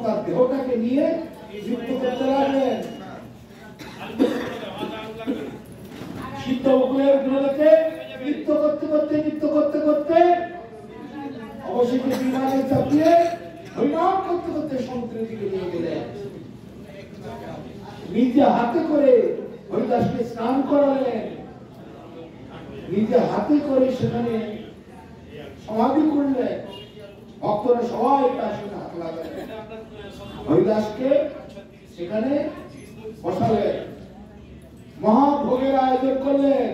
তার দেহটাকে নিয়ে নৃত্য করতে লাগলেন। সিদ্ধ বকুলের বিরোধে নৃত্য করতে করতে অবশেষে বিমানে চাপিয়ে হরিনাম করতে করতে সমুদ্রের দিকে নিয়ে গেলেন। নিজে হাতে করে হরিদাসকে স্নান করালেন, নিজে হাতে করে সেখানে সমাধি করলেন। ভক্তরা সবাই তার সঙ্গে হাত লাগালেন, হরিদাসকে সেখানে বসালেন, মহাভোগের আয়োজন করলেন।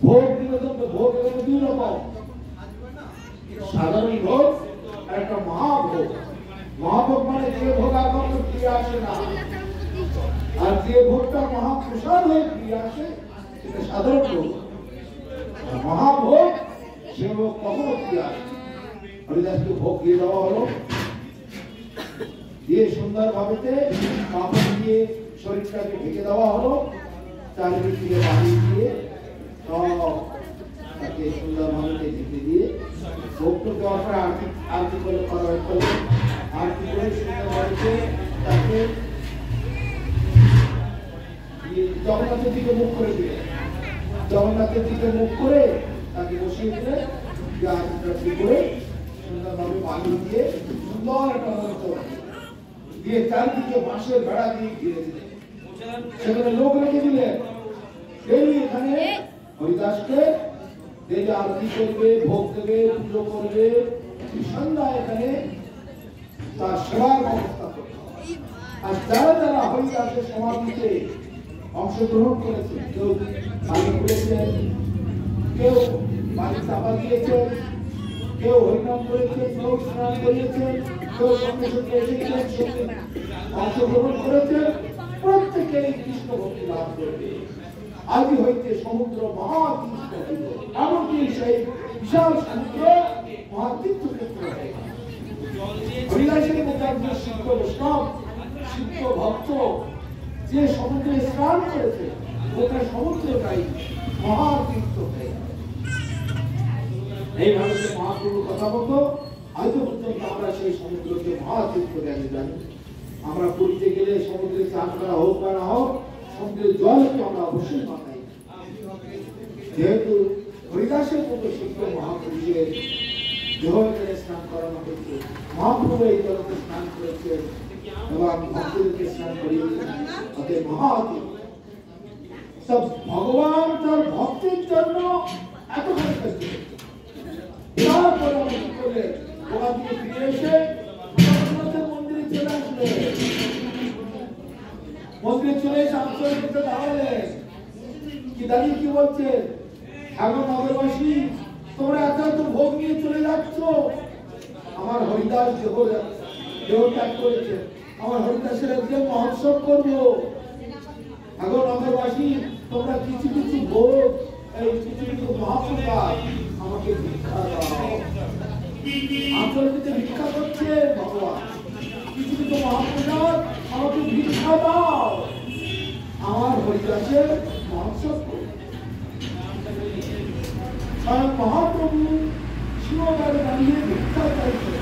ভোগ নিবেদন, ভোগ দুই রকম, সাধারণ ভোগ আর একটা মহাভোগ। মহাভোগ মানে যে ভোগ আর কখনো ফিরে আসে না, আর যে ভোগটা মহাপ্রসাদ হয়ে ফিরে আসে সেটা সাধারণ ভোগ। মহাভোগ সে ভোগ কখনো ফিরে আসে। হরিদাসকে ভোগ দিয়ে দেওয়া হলো, দিয়ে সুন্দর ভাবে কাপড় দিয়ে শরীরটাকে ঢেকে দেওয়া হলো, চারিদিক থেকে পানি দিয়ে তাকে সুন্দর ভাবে ঢেকে দিয়ে ভোগটা দেওয়ার পরে আরতি করে আরতি করে সুন্দর ভাবে তাকে জগন্নাথের দিকে মুখ করে দিলেন। জগন্নাথের দিকে মুখ করে তাকে বসিয়ে দিলেন, আরতি করে সুন্দর ভাবে পানি দিয়ে সুন্দর একটা মন্ত্র দিয়ে চারিদিকে বাঁশের বেড়া দিয়ে ঘিরে দিলেন। সেখানে লোক রেখে দিলেন, এখানে হরিদাসকে আরতি করবে, ভোগ দেবে, পুজো করবে, সন্ধ্যা এখানে তার সেবার ব্যবস্থা করবে। আর যারা যারা হরিদাসের সমাধিতে অংশগ্রহণ করেছে, কেউ পানি খুলেছেন, কেউ পানি চাপা দিয়েছেন, কেউ হরিনাম করেছেন, কেউ স্নান করিয়েছেন, কেউ সঙ্গে সঙ্গে এসেছেন, অংশগ্রহণ করেছেন, প্রত্যেকেই কৃষ্ণ ভক্তি লাভ করবে। আদি হইতে সমুদ্র মহাতীর্থ, এমনকি সেই বিশাল সমুদ্র মহাতীর্থ ক্ষেত্র হয়। হরিদাসের মধ্যে একজন সিদ্ধ বৈষ্ণব, সিদ্ধ ভক্ত যে সমুদ্রে স্নান করেছে, গোটা সমুদ্রটাই মহাতীর্থ হয়ে গেল। এইভাবে মহাপ্রভুর কথা মতো হয়তো পর্যন্ত আমরা সেই সমুদ্রকে মহাতীর্থ জ্ঞানে জানি। আমরা পুরীতে গেলে সমুদ্রে চান করা হোক বা না হোক, সমুদ্রের জলকে আমরা অবশ্যই মাথাই। যেহেতু হরিদাসের মতো সিদ্ধ মহাপুরুষের দেহ স্নান করানো হয়েছে, মহাপ্রভু এই জলকে স্নান করেছেন এবং ভক্তদেরকে স্নান করিয়েছেন, তাদের মহাতীর্থ। সব ভগবান তার ভক্তের জন্য এতখানি কষ্ট করছেন। তারপরে আমরা কি করলেন, ওখান থেকে ফিরে এসে মন্দিরে চলে আসলেন। মন্দিরে চলে এসে আশ্রয় করতে দাঁড়ালেন। কি দাঁড়িয়ে কি বলছেন, এখন নগরবাসী তোমরা এত ভোগ নিয়ে চলে যাচ্ছ, আমার হরিদাস দেহ ত্যাগ করেছে, আমার হরিদাসের একজন মহোৎসব করবো। এখন নগরবাসী তোমরা কিছু কিছু ভোগ, এই কিছু কিছু মহাপ্রসাদ আমাকে ভিক্ষা দাও। আঞ্চলিকে ভিক্ষা করছে ভগবান, কিছু কিছু মহাপ্রসাদ আমাকে ভিক্ষা দাও, আমার হরিদাসের মহোৎসব করবো। মহাপ্রভু শিববারে দাঁড়িয়ে ভিক্ষা চাইছে,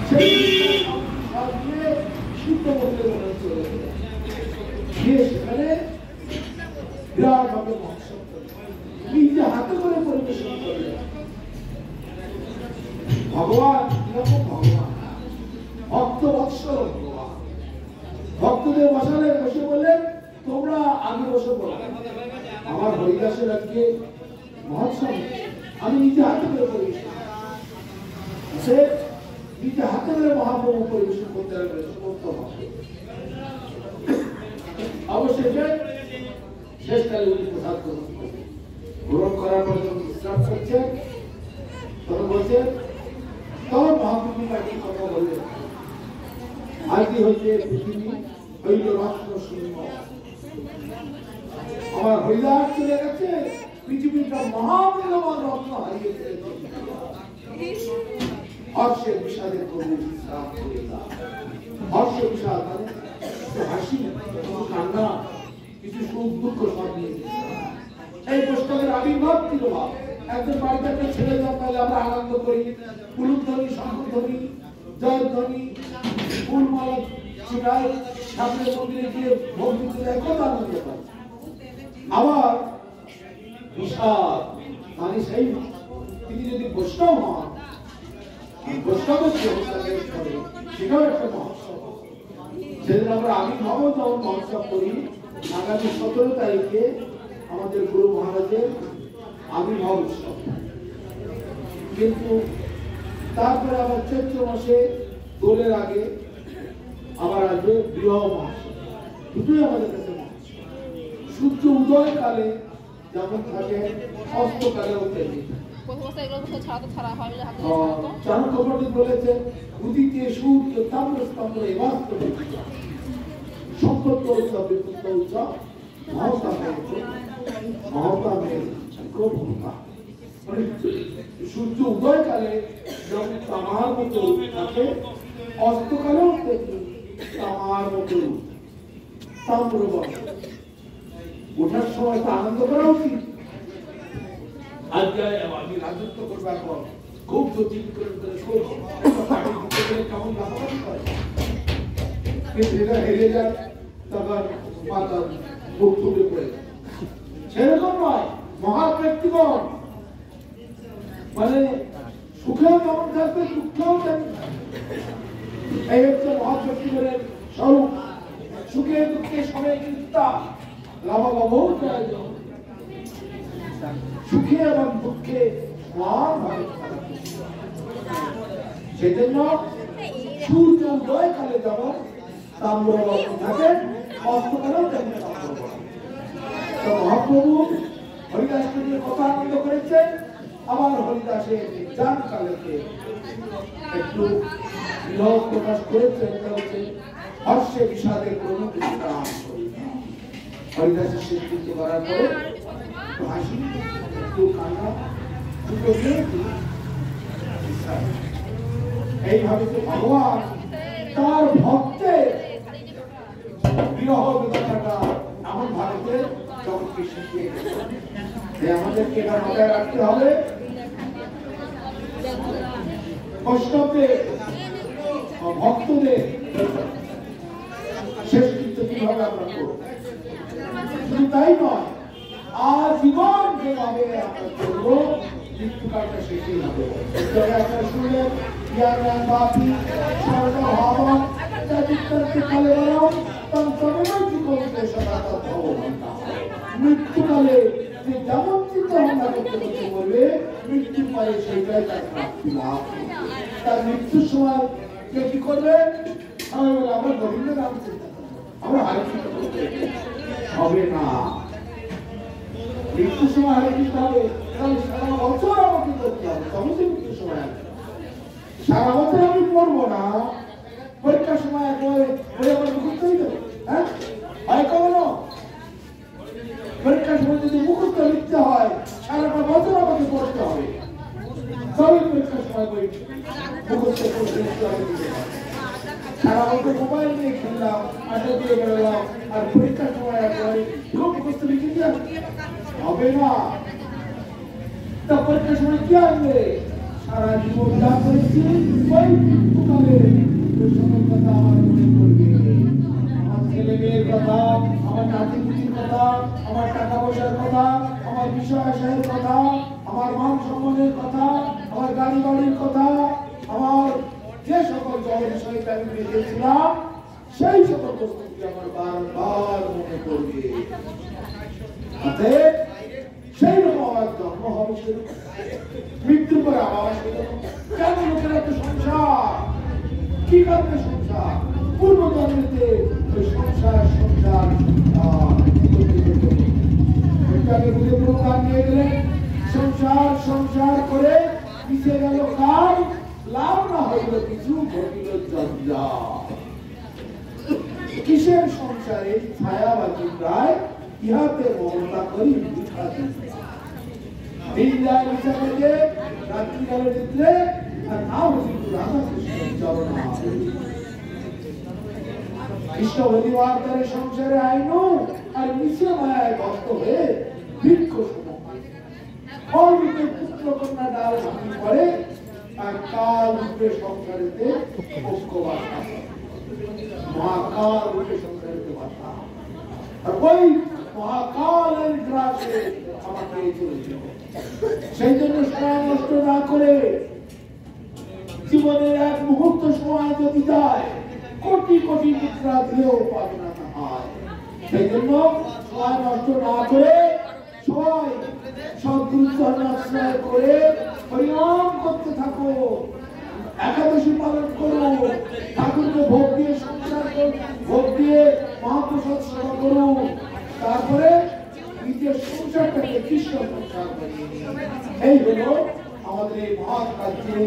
সেই সিদ্ধ বলতে চলে গেলেন, গিয়ে সেখানে বিরাট ভাবে মহোৎসব করলেন, নিজে হাতে করে পরিবেশন করলেন। ভগবান কিরকম ভগবান, ভক্ত বৎসল ভগবান। ভক্তদের বসালেন, বসে বললেন তোমরা আগে বসে পড়ো, আমার হরিদাসের আজকে মহোৎসব, আমি নিজে হাতে করে পরিবেশন, সে নিজে হাতে করে মহাপ্রভু পরিবেশন করতে লাগবে। অবশেষে শেষকালে উনি প্রসাদ গ্রহণ করার পরে যখন বিশ্রাম করছেন, তখন বলছেন, তখন মহাপ্রভু একটি কথা বললেন, আজকে হইতে পৃথিবী হইল রত্ন শূন্য, আমার হরিদাস চলে গেছে, পৃথিবীটা মহামূল্যবান রত্ন হারিয়ে ফেলেছে। হর্ষের বিষাদের প্রভু বিশ্রাম করে দাও। হর্ষ বিষাদ মানে হাসি, কান্না, কিছু সুখ দুঃখ সব নিয়ে এই পুস্তকের আবির্ভাব তিরোভাব। একজন বাড়িতে একটা ছেলে জন্মালে আমরা আনন্দ করি, কুলুধ্বনি, শঙ্খধ্বনি, জয়ধ্বনি ফুলমালা ছিটায় ঠাকুরের মন্দিরে গিয়ে ভোগ দিতে যায়, কত আনন্দ পায়। আবার বিশাল মানে সেই তিনি যদি বৈষ্ণব হন, বৈষ্ণবের দেবতাকে করে সেটাও একটা মহোৎসব। সেদিন আমরা আবির্ভাব যখন মহোৎসব করি, আগামী 17 তারিখে আমাদের গুরু মহারাজের আবির্ভাব উৎসব, কিন্তু তারপরে আবার চৈত্র মাসে দোলের আগে আবার আসবে বিবাহ মহোৎসব। দুটোই আমাদের কাছে মহোৎসব। সূর্য উদয় কালে যেমন থাকে, অস্তকালেও তেমনি। চাণক্য বলেছেন, উদিতে সূর্য তাম্রস্তম্ভ এবাস্তবে সম্পত্ত উৎসব বিপুত্ত উৎসব মহতামের ভূমিকা। মানে সূর্য উদয় কালে যেমন তামার মতো থাকে, অস্তকালেও তেমনি তামার মতো তাম্র বর্ণ। ওঠার সময় তো আনন্দ করা উচিত। আজকে আমি রাজত্ব করবার পর খুব জটিল করে কেমন লাফালাফি করে, কিন্তু এটা হেরে যায়, তখন মাথা বুক টুকে পড়ে যায়। সেরকম নয়, মহান ব্যক্তিগণ মানে সুখেও যেমন থাকবে, দুঃখেও তেমন। এই হচ্ছে মহান ব্যক্তিগণের স্বরূপ। সুখে দুঃখে সবাই চিন্তা লাভালাভ প্রয়োজন, সুখে এবং দুঃখে সমানভাবে থাকবে। সেজন্য সূর্য উদয় কালে যেমন তাম্রবর্ণ থাকে, অস্তকালেও তেমনি তাম্রবর্ণ। তো মহাপ্রভু হরিদাসকে নিয়ে কত আনন্দ করেছেন। আবার হরিদাসের নির্যান কালেতে একটু বিরহ প্রকাশ করেছেন, হর্ষে বিষাদে কোনো বিশ্রাম হরিদাসের স্বীকৃত করার পরে হাসি একটু কান্না দুটো দিয়ে এইভাবে তো ভগবান তার ভক্তের বিরহ বেদনাটা এমন ভাবে জগৎকে শিখিয়ে গেছেন যে আমাদেরকে এটা মাথায় রাখতে হবে। বৈষ্ণবদের ভক্তদের শেষকৃত্য কিভাবে আমরা করব, শুধু তাই নয়, আজীবন যেভাবে আমরা করবো মৃত্যুকালটা শেষই হবে। তবে আপনারা শুনলেন জ্ঞান বাপি সরকার ভাবন কালে বানাও মৃত্যুকালে যে যেমন চিন্তা ভাবনা করতে বলবে, মৃত্যুর পরে সেইটাই তার প্রাপ্তি লাভ। তার মৃত্যুর সময় কে কি করবে? আমি বলে আমার গোবিন্দ নাম চিন্তা করবো, আমরা হারে চিন্তা করতে হবে না। মৃত্যুর সময় হারে চিন্তা হবে, তাহলে সারা বছর আমাকে করতে হবে, তবে সে মৃত্যুর সময় আসবে। সারা বছর আমি পড়বো না, পরীক্ষার সময় একেবারে বই আমার মুখস্থ হয়ে যাবে। হ্যাঁ, হয় কখনো পরীক্ষার সময় যদি মুখস্থ লিখতে হয়, সারাটা বছর আমাকে পড়তে হবে, তবে পরীক্ষার সময় বই মুখস্থ করতে লিখতে হবে। সারা বছর মোবাইল নিয়ে খেললাম, আড্ডা দিয়ে বেরোলাম, আর পরীক্ষার সময় একেবারে মুখস্থ লিখে দিয়ে হবে না। তা পরীক্ষার সময় কি আসবে? সারা জীবন যা করেছি ওই মৃত্যুকালে ওই সকল কথা আমার মনে পড়বে। আমার ছেলে মেয়ের কথা, আমার নাতি পুতির কথা, আমার টাকা পয়সার কথা, আমার বিষয় আশয়ের কথা, আমার মান সম্মানের কথা, আমার গাড়ি বাড়ির কথা, আমার যে সকল জল বিষয়কে আমি বেঁধেছিলাম সেই সকল বস্তুকে আমার বারবার মনে পড়বে। অতএব সেই রকম আমার জন্ম হবে, মৃত্যুর পরে আবার কেন লোকের একটা সংসার, কি কারণে সংসার? পূর্ব জন্মেতে ওই সংসার নিয়ে গেলেন, সংসার সংসার করে পিছিয়ে গেল কাল, লাভ না হইল কিছু, ঘটিল জঞ্জাল। কিসের সংসারে ছায়াবাজি প্রায়, ইহাতে মমতা করি মিঠা দিন যায় মিশা থেকে রাত্রিকালে নিদ্রে, আর নাম কিন্তু রাধা কৃষ্ণের চরণা। কৃষ্ণ ভজিবার সংসারে আইনু, আর মিশে মায়ায় ভক্ত হয়ে বৃক্ষ সময় ফল দিতে পুত্র কন্যা ডাল ভাঙি পড়ে, আর কাল রূপে সংসারেতে পক্ষ বাসা, মহাকাল রূপে সংসারেতে বাসা। আর ওই মহাকালের গ্রাসে আমাকে চলেছিল। সেই জন্য সময় নষ্ট না করে জীবনের এক মুহূর্ত সময় যদি যায়, কোটি কোটি মুদ্রা দিলেও পাবে না তাহার। সেই জন্য সময় নষ্ট না করে সবাই সদ্গুরুচরণ আশ্রয় করে হরিনাম করতে থাকো, একাদশী পালন করো, ঠাকুরকে ভোগ দিয়ে সংসার ভোগ দিয়ে মহাপ্রসাদ সেবা করো, তারপরে নিজের সংসারটাকে কৃষ্ণ সংসার বানিয়ে নিই। এই হলো আমাদের এই মহৎ কার্যে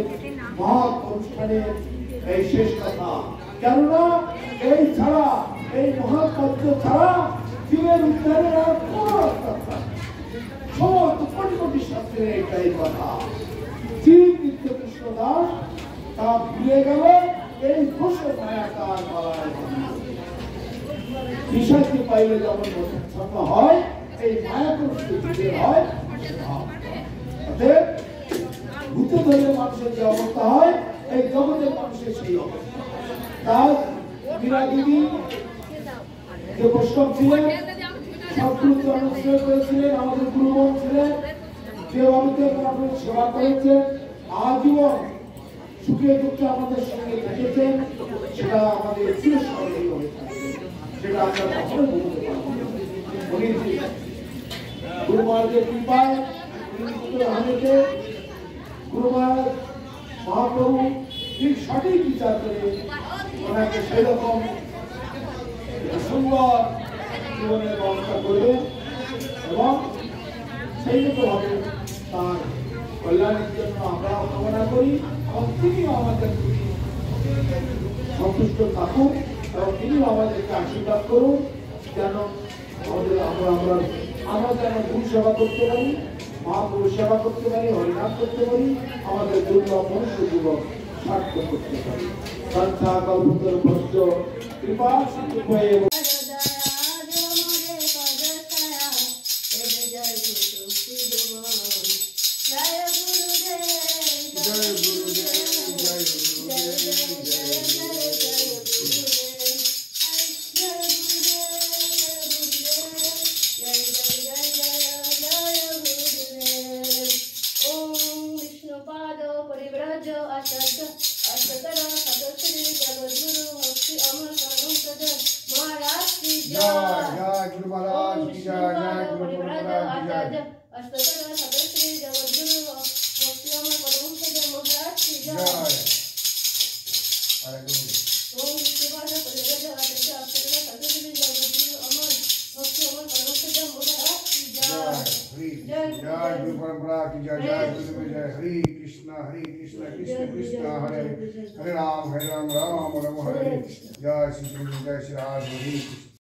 মহৎ অনুষ্ঠানের এই শেষ কথা। কেননা এই ছাড়া, এই মহৎ কার্য ছাড়া জীবের উদ্ধারের আর কোন রাস্তা নেই। সমস্ত কোটি কোটি শাস্ত্রের এইটাই কথা। জীব নিত্য কৃষ্ণ দাস তা ভুলে গেল এই ঘোষে মায়া তার গলায় বিষয়টি পাইলে যেমন প্রসন্ন হয়, এই মায়া প্রস্তুতি হয়। অতএব ভূতে ধরে মানুষের যে অবস্থা হয়, এই জগতের মানুষের সেই অবস্থা। তাই মীরা দেবী যে বৈষ্ণব ছিলেন, সবগুলোকে অনুসরণ করেছিলেন, আমাদের গুরুগণ ছিলেন, যেভাবে আপনাদের সেবা করেছেন, আজীবন সুখে দুঃখে আমাদের সঙ্গে থেকেছেন, সেটা আমাদের চিরস্মরণীয় হয়ে থাকবে। সেটা আমরা কখনো ভুলতে পারবো না। গুরু মহারাজের কৃপায় গুরু মহারাজ মহাপ্রভু ঠিক সঠিক বিচার করে ওনাকে সেরকম সুন্দর জীবনের ব্যবস্থা করবেন এবং সেই মতোভাবে তার কল্যাণের জন্য আমরা কামনা করি এবং তিনিও আমাদের সন্তুষ্ট থাকুন এবং তিনি আমাদেরকে আশীর্বাদ করুন, যেন আমরা যেন গুরু সেবা করতে পারি, মহাপুরুষ সেবা করতে পারি, হরিনাম করতে পারি, আমাদের দুর্লভ মনুষ্য জীবন সার্থক করতে পারি। সন্ধ্যা কল্পতর ভদ্র কৃপা হয়ে हरे कृष्णा कृष्ण कृष्ण हरे हरे राम राम राम हरे जय श्री राधे।